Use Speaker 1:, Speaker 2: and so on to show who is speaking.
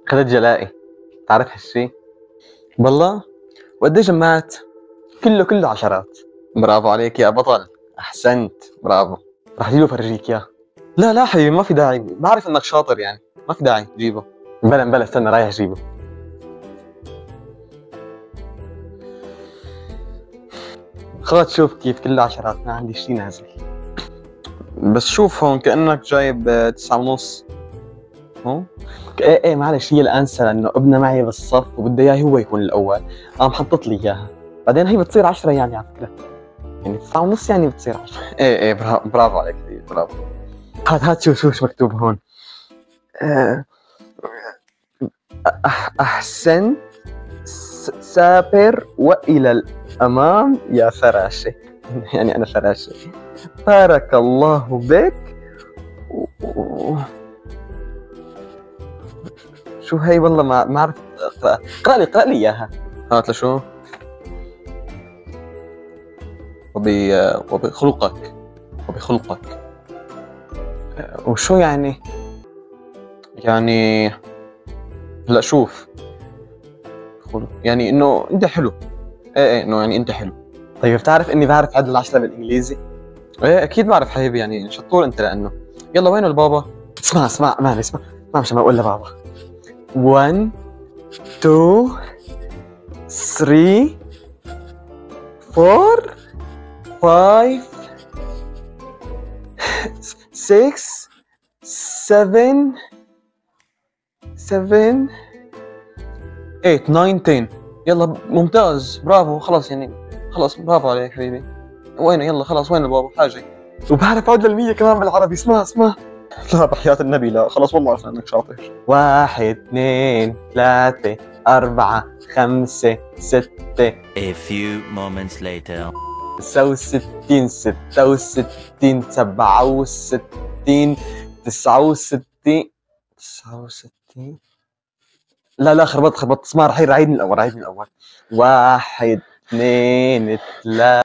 Speaker 1: خالد جلائي، تعرف هالشي؟ والله وقد جمعت؟ كله عشرات. برافو عليك يا بطل، احسنت، برافو. رح اجيبه فرجيك اياه. لا لا حبيبي ما في داعي، بعرف انك شاطر يعني، ما في داعي جيبه. بلا استنى رايح اجيبه. خذ شوف كيف كله عشرات، ما عندي شي نازل. بس شوف هون كأنك جايب 9.5. هون ايه معلش هي الانسه لانه ابنه معي بالصف وبده اياه هو يكون الاول، قام حطت لي اياها، بعدين هي بتصير 10 يعني على فكره، يعني 9.5 يعني بتصير 10. ايه برافو عليك حبيبي برافو. هات شوف مكتوب هون. آه، احسنت، سافر والى الامام يا فراشه. يعني انا فراشه. بارك الله بك. شو هي والله ما عرفت اقرا. اقرا لي اياها. هات لشو؟ وبخلقك. وشو يعني؟ يعني لا شوف، يعني انه انت حلو. ايه انه يعني انت حلو. طيب بتعرف اني بعرف عد العشرة بالانجليزي؟ ايه اكيد بعرف حبيبي، يعني شطور انت لانه. يلا وين البابا؟ اسمع ماني اسمع، ما مش اقول لبابا. 1 2 3 4 5 6 7 8 9 10. يلا ممتاز برافو، خلاص يعني خلاص برافو عليك حبيبي. وين يلا خلاص وين البابا حاجة؟ وبعرف عد للمية كمان بالعربي. اسمع. لا بحياة النبي لا، خلاص والله عرفنا انك شاطر. 1 2 3 4 5 6.
Speaker 2: A few moments later.
Speaker 1: 69 66 67 69 69. لا خربطت. اسمع رح عيد من الاول. 1 2 3